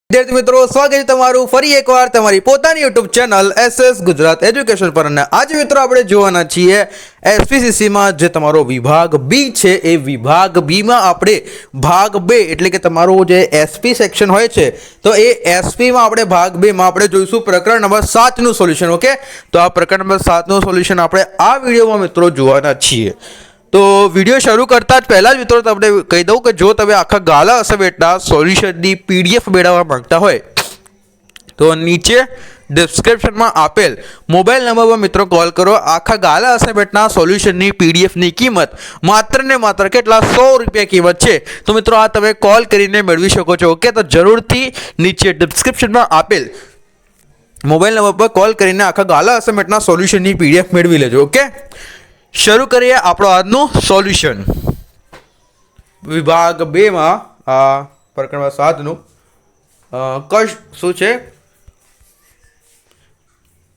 વિદ્યાર્થી મિત્રો, સ્વાગત છે તમારું ફરી એકવાર તમારી પોતાની YouTube channel SS Gujarat education પર. અને આજે મિત્રો આપણે જોવાના છીએ એસપીસીસીમાં જે તમારો વિભાગ બી છે એ વિભાગ બીમાં આપણે ભાગ 2 એટલે કે તમારું જે એસપી સેક્શન હોય છે તો એ એસપીમાં આપણે ભાગ 2માં આપણે જોઈશું પ્રકરણ નંબર 7 નું સોલ્યુશન. ઓકે, તો આ પ્રકરણ નંબર 7 નું સોલ્યુશન આપણે આ વિડીયોમાં મિત્રો જોવાના છીએ. તો વિડીયો શરૂ કરતા જ પહેલાં જ મિત્રો તમને કહી દઉં કે જો તમે આખા ગાલા અસાઇનમેન્ટના સોલ્યુશનની પીડીએફ મેળવવા માંગતા હોય તો નીચે ડિસ્ક્રિપ્શનમાં આપેલ મોબાઈલ નંબર પર મિત્રો કોલ કરો. આખા ગાલા અસાઇનમેન્ટના સોલ્યુશનની પીડીએફની કિંમત માત્ર ને માત્ર કેટલા 100 રૂપિયા કિંમત છે. તો મિત્રો આ તમે કોલ કરીને મેળવી શકો છો. ઓકે, તો જરૂરથી નીચે ડિસ્ક્રિપ્શનમાં આપેલ મોબાઈલ નંબર પર કોલ કરીને આખા ગાલા અસાઇનમેન્ટના સોલ્યુશનની પીડીએફ મેળવી લેજો. ઓકે, શરૂ કરીએ આપણો આજનું સોલ્યુશન. વિભાગ 2માં આ પ્રકરણ 7 નું શું છે?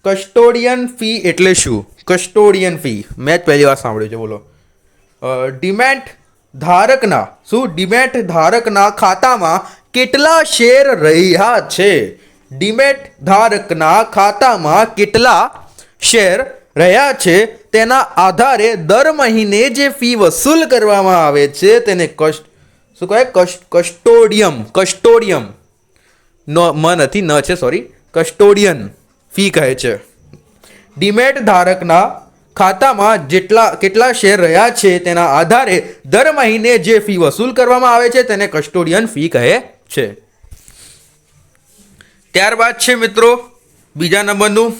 કસ્ટોડિયન ફી એટલે શું? કસ્ટોડિયન ફી મેં જ પહેલી વાર સાંભળ્યું છે. બોલો. ડિમેટ ધારકના ડિમેટ ધારકના ખાતામાં કેટલા શેર રહ્યા છે? ડિમેટ ધારકના ખાતામાં કેટલા શેર રહ્યા છે તેના આધારે દર મહિને જે ફી વસૂલ કરવામાં આવે છે તેને શું કહે? કસ્ટોડિયમ કસ્ટોડિયન ફી કહે છે. ડિમેટ ધારકના ખાતામાં કેટલા શેર રહ્યા છે તેના આધારે દર મહિને જે ફી વસૂલ કરવામાં આવે છે તેને કસ્ટોડિયન ફી કહે છે. ત્યારબાદ છે મિત્રો બીજા નંબરનું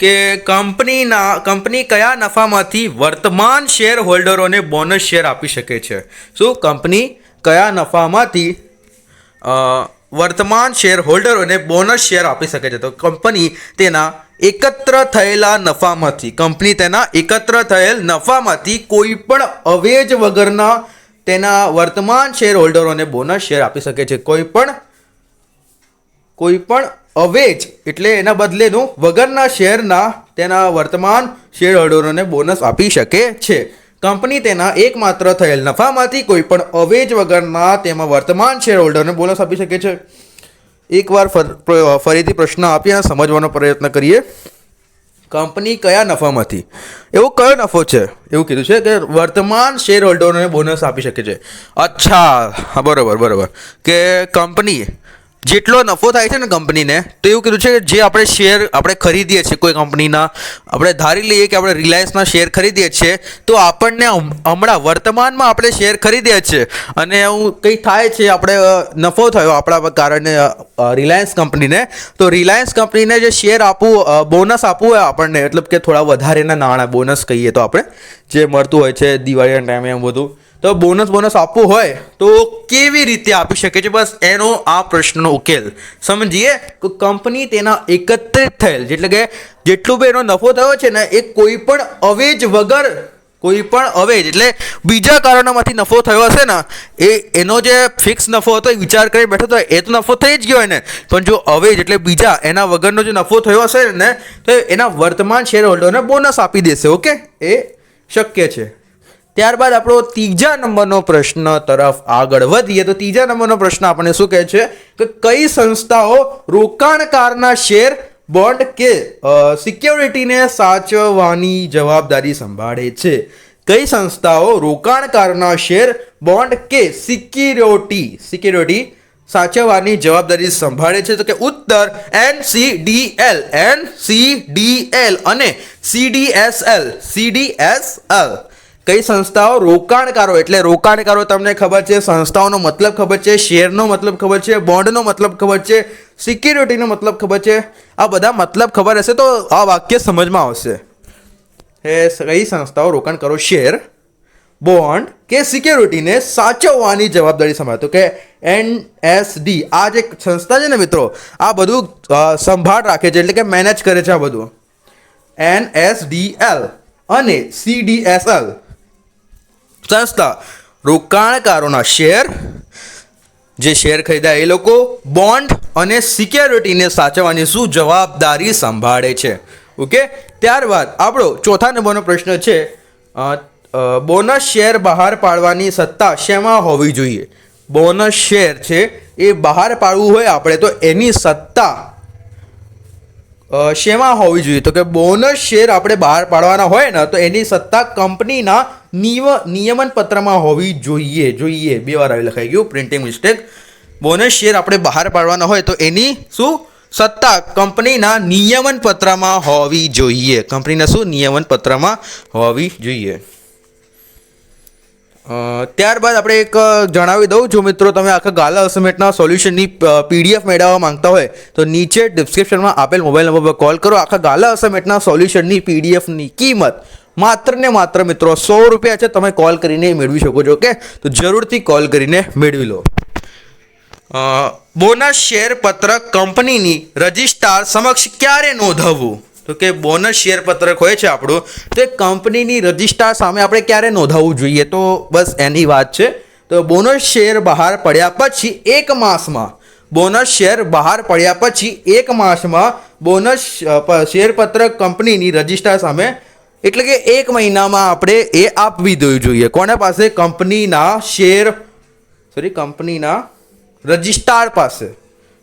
કે કંપની કયા નફામાંથી વર્તમાન શેર હોલ્ડરોને બોનસ શેર આપી શકે છે? શું કંપની કયા નફામાંથી વર્તમાન શેર હોલ્ડરોને બોનસ શેર આપી શકે છે? તો કંપની તેના એકત્ર થયેલ નફામાંથી કોઈ પણ અવેજ વગરના તેના વર્તમાન શેર હોલ્ડરોને બોનસ શેર આપી શકે છે. કોઈ પણ અવેજ એટલે એના બદલેનું વગરના શેરના તેના વર્તમાન શેર હોલ્ડરોને બોનસ આપી શકે છે. કંપની તેના એકમાત્ર થયેલ નફામાંથી કોઈ પણ અવેજ વગરના તેમાં વર્તમાન શેર હોલ્ડરને બોનસ આપી શકે છે. એકવાર ફરીથી પ્રશ્ન આપી સમજવાનો પ્રયત્ન કરીએ. કંપની કયા નફામાંથી, એવો કયો નફો છે એવું કીધું છે કે વર્તમાન શેર હોલ્ડરોને બોનસ આપી શકે છે. અચ્છા, હા, બરોબર કે કંપની જેટલો નફો થાય છે ને કંપનીને, તો એવું કીધું છે કે જે આપણે શેર આપણે ખરીદીએ છીએ કોઈ કંપનીના, આપણે ધારી લઈએ કે આપણે રિલાયન્સના શેર ખરીદીએ છીએ તો આપણને હમણાં વર્તમાનમાં આપણે શેર ખરીદીએ છીએ અને એવું કંઈ થાય છે, આપણે નફો થયો આપણા કારણે રિલાયન્સ કંપનીને, તો રિલાયન્સ કંપનીને જે શેર બોનસ આપવું હોય આપણને, મતલબ કે થોડા વધારેના નાણાં બોનસ કહીએ તો આપણે જે મળતું હોય છે દિવાળીના ટાઈમે એમ બધું, તો બોનસ આપવું હોય તો કેવી રીતે આપી શકે છે? બસ એનો આ પ્રશ્નનો ઉકેલ સમજીએ. કંપની તેના એકત્રિત થયેલ એટલે કે જેટલું બી એનો નફો થયો છે ને એ કોઈ પણ અવેજ એટલે બીજા કારણોમાંથી નફો થયો હશે ને, એનો જે ફિક્સ નફો હતો એ વિચાર કરી બેઠો તો એ તો નફો થઈ જ ગયો હોય ને, પણ જો અવેજ એટલે બીજા એના વગરનો જે નફો થયો હશે ને તો એના વર્તમાન શેર હોલ્ડરને બોનસ આપી દેશે. ઓકે, એ શક્ય છે. ત્યારબાદ આપણો ત્રીજા નંબરનો પ્રશ્ન તરફ આગળ વધીએ. તો ત્રીજા નંબરનો પ્રશ્ન આપણને શું કહે છે કે કઈ સંસ્થાઓ રોકાણકારના શેર, બોન્ડ કે સિક્યોરિટીને સાચવવાની જવાબદારી સંભાળે છે? કઈ સંસ્થાઓ રોકાણકારના શેર, બોન્ડ કે સિક્યોરિટી સાચવવાની જવાબદારી સંભાળે છે? તો કે ઉત્તર NCDL અને CDSL. કઈ સંસ્થાઓ રોકાણકારો તમને ખબર છે, સંસ્થાઓનો મતલબ ખબર છે, શેરનો મતલબ ખબર છે, બોન્ડનો મતલબ ખબર છે, સિક્યોરિટીનો મતલબ ખબર છે. આ બધા મતલબ ખબર હશે તો આ વાક્ય સમજમાં આવશે. કઈ સંસ્થાઓ રોકાણકારો શેર, બોન્ડ કે સિક્યોરિટીને સાચવવાની જવાબદારી સંભાળે? તો કે NSD આ જે સંસ્થા છે ને મિત્રો, આ બધું સંભાળ રાખે છે એટલે કે મેનેજ કરે છે આ બધું. NSDL અને CDSL સંસ્થા રોકાણકારોના શેર, જે શેર ખરીદ્યા એ લોકો, બોન્ડ અને સિક્યોરિટીને સાચવવાની શું જવાબદારી સંભાળે છે? ઓકે, ત્યારબાદ આપણો ચોથા નંબરનો પ્રશ્ન છે બોનસ શેર બહાર પાડવાની સત્તા શેમાં હોવી જોઈએ? બોનસ શેર છે એ બહાર પાડવું હોય આપણે તો એની સત્તા શેમાં હોવી જોઈએ? તો કે બોનસ શેર આપણે બહાર પાડવાના હોય ને તો એની સત્તા કંપનીના નિયમન પત્રમાં હોવી જોઈએ. બે વાર આવી લખાઈ ગયું, પ્રિન્ટિંગ મિસ્ટેક. બોનસ શેર આપણે બહાર પાડવાના હોય તો એની શું સત્તા કંપનીના નિયમન પત્રમાં હોવી જોઈએ. કંપનીના શું નિયમન પત્રમાં હોવી જોઈએ. ત્યારબાદ આપણે એક જણાવી દઉં, જો મિત્રો તમે આખા ગાલા અસાઇનમેન્ટના સોલ્યુશનની PDF મેળવવા માંગતા હોય તો નીચે ડિસ્ક્રિપ્શનમાં આપેલ મોબાઈલ નંબર પર કોલ કરો. આખા ગાલા અસાઇનમેન્ટના સોલ્યુશનની PDFની કિંમત માત્ર ને માત્ર મિત્રો 100 રૂપિયા છે. તમે કોલ કરીને મેળવી શકો છો. ઓકે, તો જરૂરથી કોલ કરીને મેળવી લો. બોનસ શેર પત્રક કંપનીની રજિસ્ટ્રાર સમક્ષ ક્યારે નોંધાવવું? તો કે બોનસ શેર પત્રક હોય છે આપણું, તો એ કંપનીની રજિસ્ટ્રાર સામે આપણે ક્યારે નોંધાવવું જોઈએ? તો બસ એની વાત છે. તો બોનસ શેર બહાર પડ્યા પછી 1 માસમાં, બોનસ શેર બહાર પડ્યા પછી 1 માસમાં બોનસ શેર પત્રક કંપનીની રજિસ્ટ્રાર સામે, એટલે કે 1 મહિનામાં આપણે એ આપવી દેવું જોઈએ. કોના પાસે? કંપનીના રજિસ્ટ્રાર પાસે,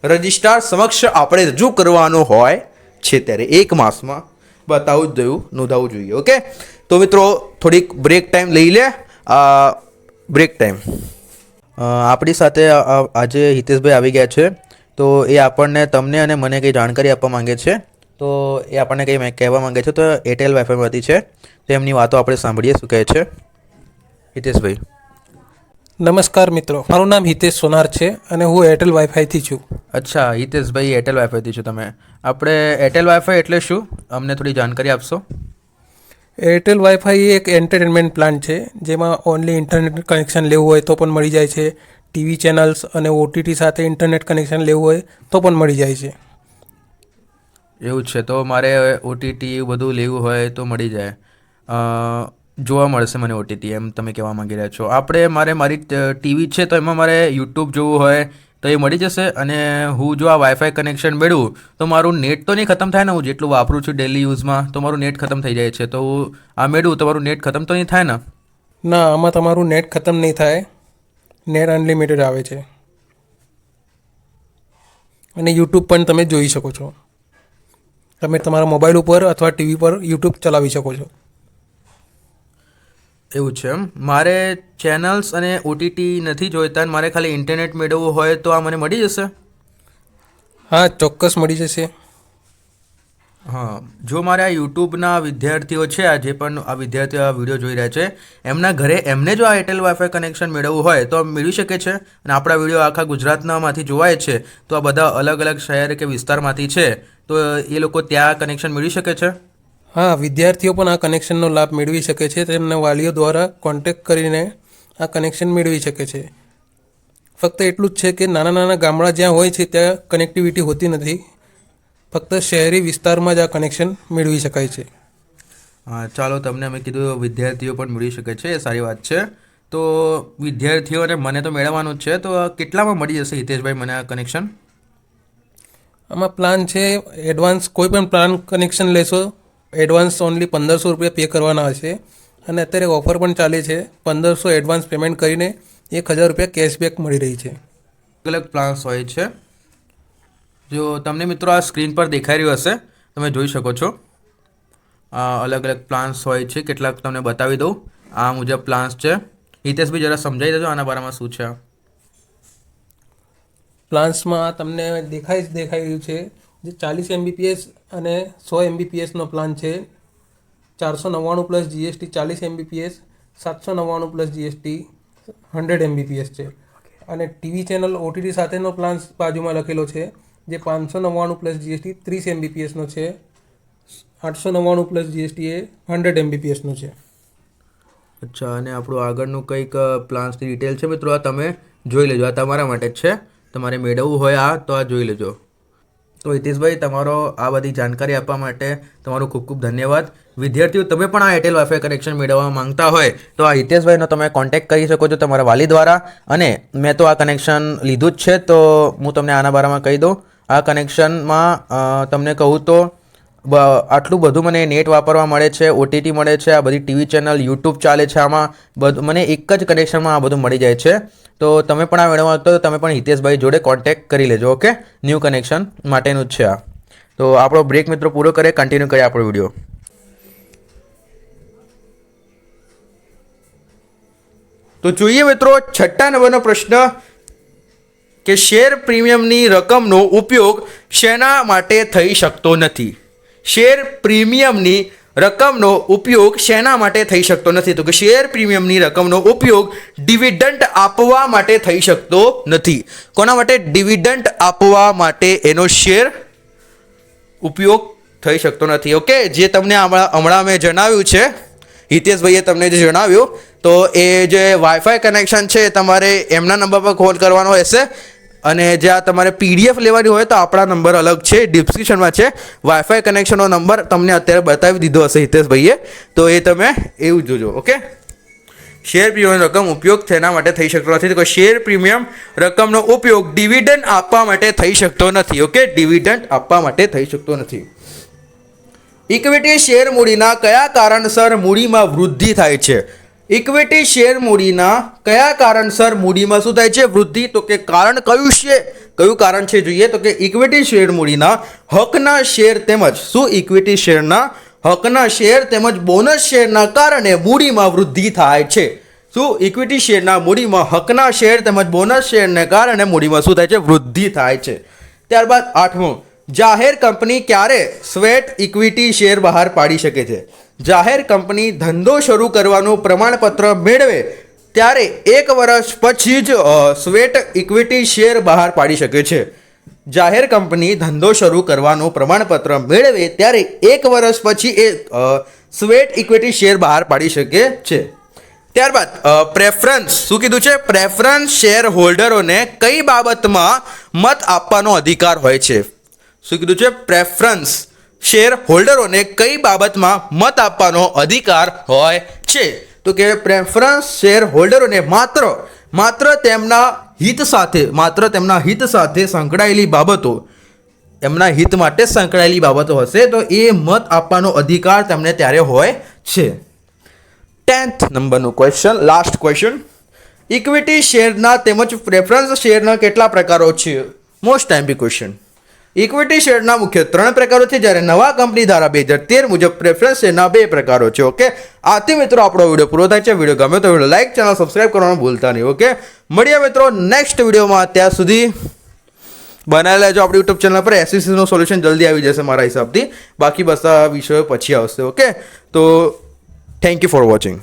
રજિસ્ટ્રાર સમક્ષ આપણે રજૂ કરવાનું હોય છે ત્યારે 1 માસમાં નોંધાવવું જોઈએ. ઓકે, તો મિત્રો થોડીક બ્રેક ટાઈમ લઈ લે. Break time. આપણી સાથે આજે હિતેશભાઈ આવી ગયા છે, તો એ આપણને તમને અને મને કંઈ જાણકારી આપવા માંગે છે. તો એ આપણને કંઈ કહેવા માંગે છે. તો એરટેલ વાઈફાઈમાંથી છે, તો એમની વાતો આપણે સાંભળીએ શું કહે છે. હિતેશભાઈ. નમસ્કાર મિત્રો, મારું નામ હિતેશ સોનાર છે અને હું એરટેલ વાઈફાઈથી છું. અચ્છા હિતેશભાઈ, એરટેલ વાઈફાઈથી છો તમે. આપણે એરટેલ વાઈફાઈ એટલે શું, અમને થોડી જાણકારી આપશો? એરટેલ વાઈફાઈ એક એન્ટરટેનમેન્ટ પ્લાન છે, જેમાં ઓનલી ઇન્ટરનેટ કનેક્શન લેવું હોય તો પણ મળી જાય છે. ટીવી ચેનલ્સ અને OTT સાથે ઇન્ટરનેટ કનેક્શન લેવું હોય તો પણ મળી જાય છે. એવું છે, તો મારે OTT બધું લેવું હોય તો મળી જાય, જોવા મળશે મને OTT, એમ તમે કહેવા માંગી રહ્યા છો. મારી ટીવી છે તો એમાં મારે YouTube જોવું હોય તો એ મળી જશે. અને હું જો આ વાઈફાઈ કનેક્શન મેળવું તો મારું નેટ તો નહીં ખતમ થાય ને? હું જેટલું વાપરું છું ડેલી યુઝમાં તો મારું નેટ ખતમ થઈ જાય છે. તો હું આ મેળવું તો મારું નેટ ખતમ તો નહીં થાય ને? ના, આમાં તમારું નેટ ખતમ નહીં થાય. નેટ અનલિમિટેડ આવે છે અને YouTube પણ તમે જોઈ શકો છો. તમે તમારા મોબાઈલ ઉપર અથવા ટીવી પર YouTube ચલાવી શકો છો. એવું છે એમ. મારે ચેનલ્સ અને OTT નથી જોઈતા, મારે ખાલી ઇન્ટરનેટ મેળવવું હોય તો આ મને મળી જશે? હા, ચોક્કસ મળી જશે. હા, જો મારે આ યુટ્યુબના વિદ્યાર્થીઓ છે, આ જે પણ આ વિદ્યાર્થીઓ આ વિડીયો જોઈ રહ્યા છે, એમના ઘરે એમને જો આ એરટેલ વાઈફાઈ કનેક્શન મેળવવું હોય તો મેળવી શકે છે. અને આપણા વિડીયો આખા ગુજરાતનામાંથી જોવાય છે, તો આ બધા અલગ અલગ શહેર કે વિસ્તારમાંથી છે, તો એ લોકો ત્યાં કનેક્શન મેળવી શકે છે. હા, વિદ્યાર્થીઓ પણ આ કનેક્શનનો લાભ મેળવી શકે છે. તેમના વાલીઓ દ્વારા કોન્ટેક્ટ કરીને આ કનેક્શન મેળવી શકે છે. ફક્ત એટલું જ છે કે નાના નાના ગામડા જ્યાં હોય છે ત્યાં કનેક્ટિવિટી હોતી નથી. ફક્ત શહેરી વિસ્તારમાં જ આ કનેક્શન મેળવી શકાય છે. હા, ચાલો, તમને અમે કીધું વિદ્યાર્થીઓ પણ મેળવી શકે છે, એ સારી વાત છે. તો વિદ્યાર્થીઓને મને તો મેળવવાનું જ છે, તો કેટલામાં મળી જશે હિતેશભાઈ મને આ કનેક્શન? આમાં પ્લાન છે, એડવાન્સ કોઈ પણ પ્લાન કનેક્શન લેશો એડવાન્સ ઓનલી 1500 રૂપિયા પે કરવાના હશે. અને અત્યારે ઓફર પણ ચાલે છે, 1500 એડવાન્સ પેમેન્ટ કરીને 1000 રૂપિયા કેશબેક મળી રહી છે. અલગ અલગ પ્લાન્સ હોય છે, જો તમને મિત્રો આ સ્ક્રીન પર દેખાઈ રહ્યું હશે, તમે જોઈ શકો છો. અલગ અલગ પ્લાન્સ હોય છે, કેટલાક તમને બતાવી દઉં. આ મુજબ પ્લાન્સ છે. હિતેશભાઈ જરા સમજાવી દેજો આના બારામાં શું છે. પ્લાન્સમાં તમને દેખાઈ રહ્યું છે, જે 40 MBPS અને 100 MBPSનો પ્લાન છે. 499 plus GST 40 MBPS, 799 plus GST 100 MBPS છે. અને ટીવી ચેનલ OTT સાથેનો પ્લાન બાજુમાં લખેલો છે, જે 599 પ્લસ GST 30 MBPSનો છે. 899 પ્લસ GST એ 100 MBPSનો છે. અચ્છા, અને આપણું આગળનું કંઈક પ્લાન્સની ડિટેલ છે મિત્રો, આ તમે જોઈ લેજો. આ તમારા માટે જ છે, તમારે મેળવવું હોય આ તો આ જોઈ લેજો. તો હિતેશભાઈ, તમારો આ બધી જાણકારી આપવા માટે તમારો ખૂબ ખૂબ ધન્યવાદ. વિદ્યાર્થીઓ, તમે પણ આ એરટેલ વાઈફાઈ કનેક્શન મેળવવા માંગતા હોય તો આ હિતેશભાઈનો તમે કોન્ટેક્ટ કરી શકો છો તમારા વાલી દ્વારા. અને મેં તો આ કનેક્શન લીધું જ છે, તો હું તમને આના બારામાં કહી દઉં. આ કનેક્શનમાં તમને કહું તો આટલું બધું મને નેટ વાપરવા મળે છે, ઓટીટી મળે છે, આ બધી ટીવી ચેનલ, યુટ્યુબ ચાલે છે, આમાં બધું મને એક જ કનેક્શનમાં આ બધું મળી જાય છે. તો તમે પણ આ મેળવવા માંગતો તો તમે પણ હિતેશભાઈ જોડે કોન્ટેક્ટ કરી લેજો. ઓકે, ન્યૂ કનેક્શન માટેનું જ છે આ. તો આપણો બ્રેક મિત્રો પૂરો કરીએ, કન્ટિન્યુ કરીએ આપણો વિડીયો. તો જોઈએ મિત્રો 6 નંબરનો પ્રશ્ન કે શેર પ્રીમિયમની રકમનો ઉપયોગ શેના માટે થઈ શકતો નથી? શેર પ્રીમિયમની રકમનો ઉપયોગ શેના માટે થઈ શકતો નથી? તો કે શેર પ્રીમિયમની રકમનો ઉપયોગ ડિવિડન્ડ આપવા માટે થઈ શકતો નથી. કોના માટે? ડિવિડન્ડ આપવા માટે એનો શેર ઉપયોગ થઈ શકતો નથી. ઓકે, જે તમને હમણાં મેં જણાવ્યું છે, હિતેશભાઈએ તમને જે જણાવ્યું, તો એ જે વાઈફાઈ કનેક્શન છે તમારે એમના નંબર પર કોલ કરવાનો રહેશે. અને જ્યાં તમારે પીડીએફ લેવાની હોય તો આપણા નંબર અલગ છે, ડિસ્ક્રિપ્શનમાં છે. વાઈફાઈ કનેક્શનનો નંબર તમને અત્યારે બતાવી દીધો હશે હિતેશભાઈએ, તો એ તમે એવું જોજો. ઓકે, શેર પ્રીમિયમ રકમ ઉપયોગ તેના માટે થઈ શકતો નથી. તો શેર પ્રીમિયમ રકમનો ઉપયોગ ડિવિડન્ડ આપવા માટે થઈ શકતો નથી. ઓકે, ડિવિડન્ડ આપવા માટે થઈ શકતો નથી. ઇક્વિટી શેર મૂડીના કયા કારણસર મૂડીમાં વૃદ્ધિ થાય છે? ઇક્વિટી શેર મૂડીના કયા કારણસર મૂડીમાં શું થાય છે? વૃદ્ધિ. તો કે કારણ કયું કારણ છે જોઈએ તો કે ઇક્વિટી શેર મૂડીના હકના શેર તેમજ શું? ઇક્વિટી શેરના હકના શેર તેમજ બોનસ શેરના કારણે મૂડીમાં વૃદ્ધિ થાય છે. શું? ઇક્વિટી શેરના મૂડીમાં હકના શેર તેમજ બોનસ શેરને કારણે મૂડીમાં શું થાય છે? વૃદ્ધિ થાય છે. ત્યારબાદ 8મો, જાહેર કંપની ક્યારે સ્વેટ ઇક્વિટી શેર બહાર પાડી શકે છે? જાહેર કંપની ધંધો શરૂ કરવાનું પ્રમાણપત્ર મેળવે ત્યારે 1 વર્ષ પછી જ સ્વેટ ઇક્વિટી શેર બહાર પાડી શકે છે. જાહેર કંપની ધંધો શરૂ કરવાનું પ્રમાણપત્ર મેળવે ત્યારે 1 વર્ષ પછી એ સ્વેટ ઇક્વિટી શેર બહાર પાડી શકે છે. ત્યારબાદ પ્રેફરન્સ, શું કીધું છે? પ્રેફરન્સ શેર હોલ્ડરોને કઈ બાબતમાં મત આપવાનો અધિકાર હોય છે? શું કીધું છે? પ્રેફરન્સ શેર હોલ્ડરોને કઈ બાબતમાં મત આપવાનો અધિકાર હોય છે? તો કે પ્રેફરન્સ શેર હોલ્ડરોને માત્ર તેમના હિત સાથે સંકળાયેલી બાબતો, એમના હિત માટે સંકળાયેલી બાબતો હશે તો એ મત આપવાનો અધિકાર તેમને ત્યારે હોય છે. 10th નંબરનું ક્વેશ્ચન, લાસ્ટ ક્વેશ્ચન. ઇક્વિટી શેરના તેમજ પ્રેફરન્સ શેરના કેટલા પ્રકારો છે? મોસ્ટ ટાઈમ્પી ક્વેશ્ચન. ઇક્વિટી શેરના મુખ્ય 3 પ્રકારો છે, જ્યારે નવા કંપની ધારા 2013 મુજબ પ્રેફરન્સ શેરના 2 પ્રકારો છે. ઓકે, આથી મિત્રો આપણો વિડીયો પૂરો થાય છે. વિડીયો ગમે તો વિડીયો લાઈક, ચેનલ સબસ્ક્રાઈબ કરવાનું ભૂલતા નહીં. ઓકે, મળીએ મિત્રો નેક્સ્ટ વિડીયોમાં. ત્યાં સુધી બનાવી લેજો આપણી યુટ્યુબ ચેનલ પર. એસએસસીનું સોલ્યુશન જલ્દી આવી જશે મારા હિસાબથી, બાકી બધા વિષયો પછી આવશે. ઓકે, તો થેન્ક યુ ફોર વોચિંગ.